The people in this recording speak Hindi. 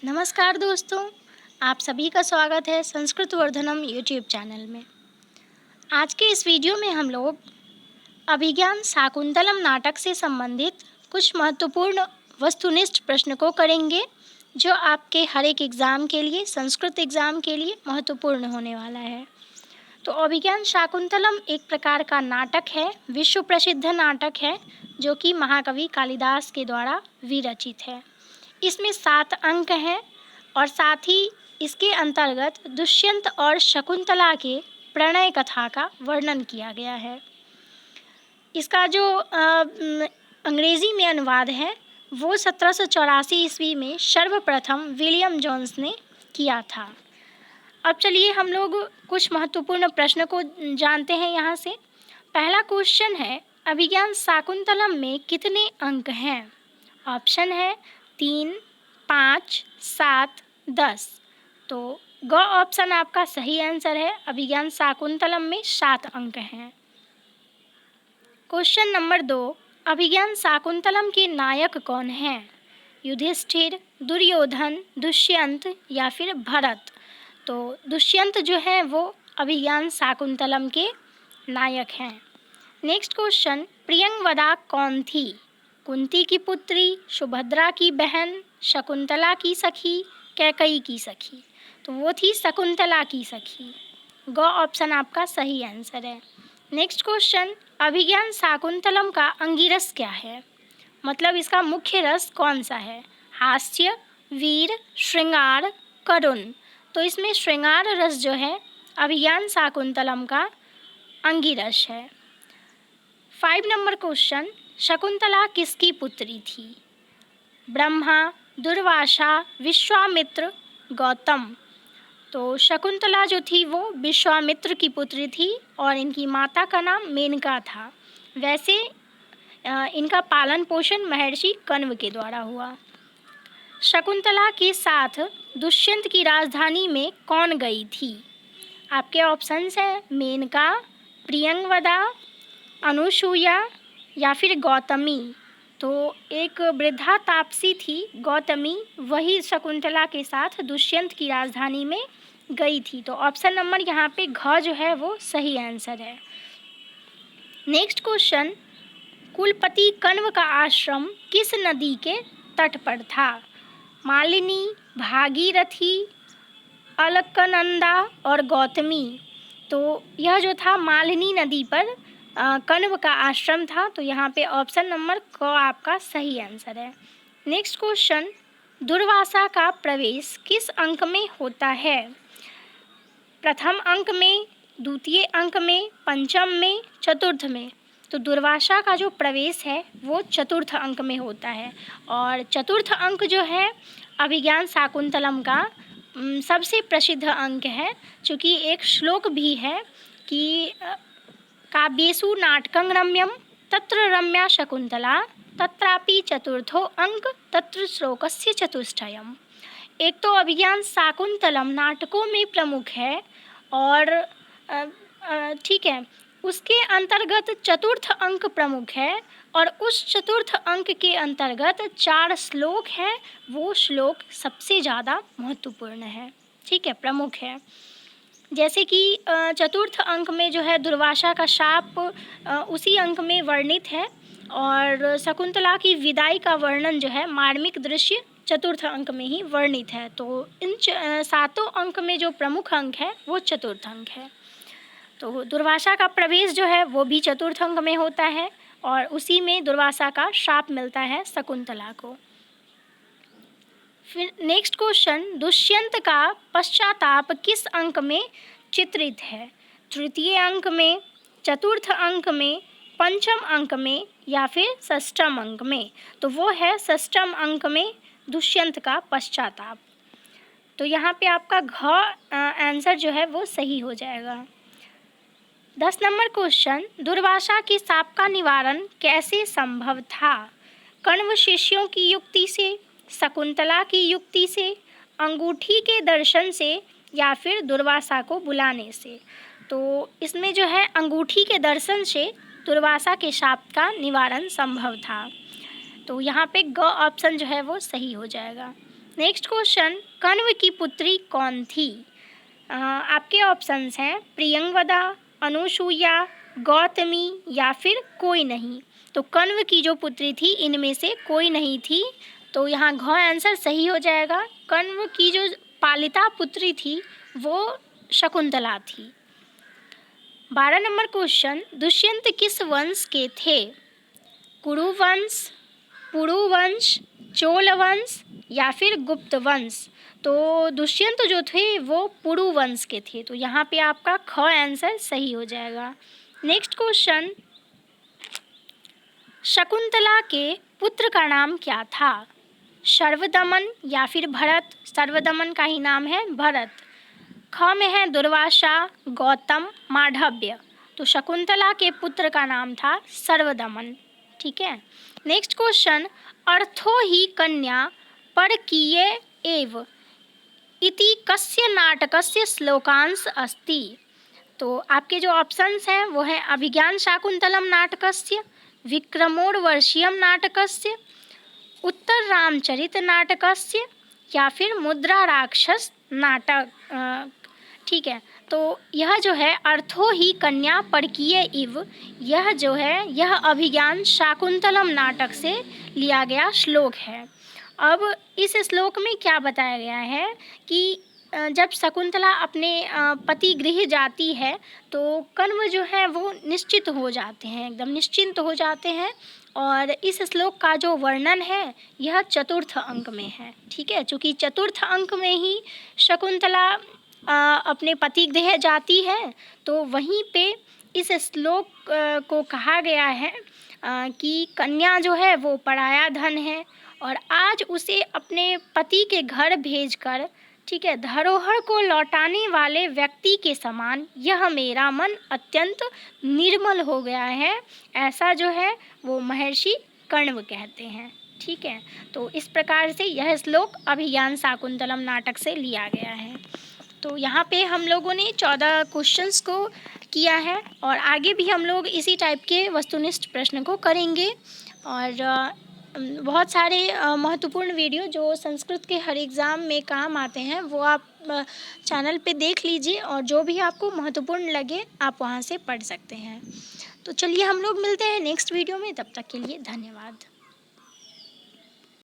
नमस्कार दोस्तों, आप सभी का स्वागत है संस्कृत वर्धनम यूट्यूब चैनल में। आज के इस वीडियो में हम लोग अभिज्ञान शाकुंतलम नाटक से संबंधित कुछ महत्वपूर्ण वस्तुनिष्ठ प्रश्न को करेंगे, जो आपके हर एक एग्ज़ाम के लिए, संस्कृत एग्ज़ाम के लिए महत्वपूर्ण होने वाला है। तो अभिज्ञान शाकुंतलम एक प्रकार का नाटक है, विश्व प्रसिद्ध नाटक है, जो कि महाकवि कालिदास के द्वारा विरचित है। इसमें 7 अंक हैं और साथ ही इसके अंतर्गत दुष्यंत और शकुंतला के प्रणय कथा का वर्णन किया गया है। इसका जो अंग्रेज़ी में अनुवाद है वो 1784 ईस्वी में सर्वप्रथम विलियम जोन्स ने किया था। अब चलिए हम लोग कुछ महत्वपूर्ण प्रश्न को जानते हैं यहाँ से। पहला क्वेश्चन है, अभिज्ञान शाकुंतलम में कितने अंक हैं? ऑप्शन है 3, 5, 7, 10। तो ग ऑप्शन आपका सही आंसर है। अभिज्ञान शाकुंतलम में 7 अंक हैं। क्वेश्चन नंबर 2, अभिज्ञान शाकुंतलम के नायक कौन हैं? युधिष्ठिर, दुर्योधन, दुष्यंत या फिर भरत? तो दुष्यंत जो है वो अभिज्ञान शाकुंतलम के नायक हैं। नेक्स्ट क्वेश्चन, प्रियंवदा कौन थी? कुंती की पुत्री, सुभद्रा की बहन, शकुंतला की सखी, कैकई की सखी? तो वो थी शकुंतला की सखी। ग ऑप्शन आपका सही आंसर है। नेक्स्ट क्वेश्चन, अभिज्ञान शाकुंतलम का अंगिरस क्या है? मतलब इसका मुख्य रस कौन सा है? हास्य, वीर, श्रृंगार, करुण? तो इसमें श्रृंगार रस जो है अभिज्ञान शाकुंतलम का अंगिरस है। 5 नंबर क्वेश्चन, शकुंतला किसकी पुत्री थी? ब्रह्मा, दुर्वासा, विश्वामित्र, गौतम? तो शकुंतला जो थी वो विश्वामित्र की पुत्री थी और इनकी माता का नाम मेनका था। वैसे इनका पालन पोषण महर्षि कण्व के द्वारा हुआ। शकुंतला के साथ दुष्यंत की राजधानी में कौन गई थी? आपके ऑप्शंस हैं मेनका, प्रियंवदा, अनुसूया या फिर गौतमी? तो एक वृद्धा तापसी थी गौतमी, वही शकुंतला के साथ दुष्यंत की राजधानी में गई थी। तो ऑप्शन नंबर यहाँ पे घ जो है वो सही आंसर है। नेक्स्ट क्वेश्चन, कुलपति कण्व का आश्रम किस नदी के तट पर था? मालिनी, भागीरथी, अलकनंदा और गौतमी? तो यह जो था मालिनी नदी पर कण्व का आश्रम था। तो यहाँ पे ऑप्शन नंबर क आपका सही आंसर है। नेक्स्ट क्वेश्चन, दुर्वासा का प्रवेश किस अंक में होता है? प्रथम अंक में, द्वितीय अंक में, पंचम में, चतुर्थ में? तो दुर्वासा का जो प्रवेश है वो चतुर्थ अंक में होता है। और चतुर्थ अंक जो है अभिज्ञान शाकुंतलम का सबसे प्रसिद्ध अंक है, चूँकि एक श्लोक भी है कि काव्येषु नाटकं रम्यं तत्र रम्या शकुंतला तत्रापि चतुर्थो अंक तत्र श्लोकस्य चतुष्टयम्। एक तो अभिज्ञान शाकुंतलम नाटकों में प्रमुख है और ठीक है, उसके अंतर्गत चतुर्थ अंक प्रमुख है और उस चतुर्थ अंक के अंतर्गत 4 श्लोक हैं, वो श्लोक सबसे ज़्यादा महत्वपूर्ण है, ठीक है, प्रमुख है। जैसे कि चतुर्थ अंक में जो है दुर्वासा का शाप उसी अंक में वर्णित है और शकुंतला की विदाई का वर्णन जो है मार्मिक दृश्य चतुर्थ अंक में ही वर्णित है। तो इन 7 अंक में जो प्रमुख अंक है वो चतुर्थ अंक है। तो दुर्वासा का प्रवेश जो है वो भी चतुर्थ अंक में होता है और उसी में दुर्वासा का शाप मिलता है शकुंतला को। फिर नेक्स्ट क्वेश्चन, दुष्यंत का पश्चाताप किस अंक में चित्रित है? तृतीय अंक में, चतुर्थ अंक में, पंचम अंक में या फिर षष्ठम अंक में? तो वो है षष्ठम अंक में दुष्यंत का पश्चाताप। तो यहाँ पे आपका घ आंसर जो है वो सही हो जाएगा। 10 नंबर क्वेश्चन, दुर्वासा के शाप का निवारण कैसे संभव था? कण्व शिष्यों की युक्ति से, शकुंतला की युक्ति से, अंगूठी के दर्शन से या फिर दुर्वासा को बुलाने से? तो इसमें जो है अंगूठी के दर्शन से दुर्वासा के शाप का निवारण संभव था। तो यहाँ पे ग ऑप्शन जो है वो सही हो जाएगा। नेक्स्ट क्वेश्चन, कण्व की पुत्री कौन थी? आपके ऑप्शंस हैं प्रियंवदा, अनुसूया, गौतमी या फिर कोई नहीं। तो कण्व की जो पुत्री थी इनमें से कोई नहीं थी, तो यहाँ घ आंसर सही हो जाएगा। कण्व की जो पालिता पुत्री थी वो शकुंतला थी। 12 नंबर क्वेश्चन, दुष्यंत किस वंश के थे? कुरुवंश, पुरुवंश, चोल वंश या फिर गुप्त वंश। तो दुष्यंत जो थे वो पुरु वंश के थे, तो यहाँ पे आपका ख आंसर सही हो जाएगा। नेक्स्ट क्वेश्चन, शकुंतला के पुत्र का नाम क्या था? सर्वदमन या फिर भरत। सर्वदमन का ही नाम है भरत। ख में है दुर्वासा, गौतम, मांडव्य। तो शकुंतला के पुत्र का नाम था सर्वदमन। ठीक है। नेक्स्ट क्वेश्चन, अर्थो ही कन्या परकीये एव इति कस्य नाटकस्य श्लोकांश अस्ति? तो आपके जो ऑप्शंस हैं वो है अभिज्ञान शाकुंतलम नाटकस्य, विक्रमोर्वशीयम नाटकस्य, उत्तर रामचरित नाटकस्य या फिर मुद्रा राक्षस नाटक। ठीक है, तो यह जो है अर्थो ही कन्या परकीय इव, यह जो है यह अभिज्ञान शाकुंतलम नाटक से लिया गया श्लोक है। अब इस श्लोक में क्या बताया गया है कि जब शकुंतला अपने पति गृह जाती है तो कण्व जो है वो निश्चित हो जाते हैं, एकदम निश्चिंत हो जाते हैं। और इस श्लोक का जो वर्णन है यह चतुर्थ अंक में है। ठीक है, चूँकि चतुर्थ अंक में ही शकुंतला अपने पति गृह जाती है, तो वहीं पे इस श्लोक को कहा गया है कि कन्या जो है वो पराया धन है और आज उसे अपने पति के घर भेजकर, ठीक है, धरोहर को लौटाने वाले व्यक्ति के समान यह मेरा मन अत्यंत निर्मल हो गया है, ऐसा जो है वो महर्षि कण्व कहते हैं। ठीक है, तो इस प्रकार से यह श्लोक अभिज्ञान शाकुंतलम नाटक से लिया गया है। तो यहाँ पे हम लोगों ने 14 क्वेश्चंस को किया है और आगे भी हम लोग इसी टाइप के वस्तुनिष्ठ प्रश्न को करेंगे। और बहुत सारे महत्वपूर्ण वीडियो जो संस्कृत के हर एग्ज़ाम में काम आते हैं वो आप चैनल पे देख लीजिए और जो भी आपको महत्वपूर्ण लगे आप वहाँ से पढ़ सकते हैं। तो चलिए हम लोग मिलते हैं नेक्स्ट वीडियो में, तब तक के लिए धन्यवाद।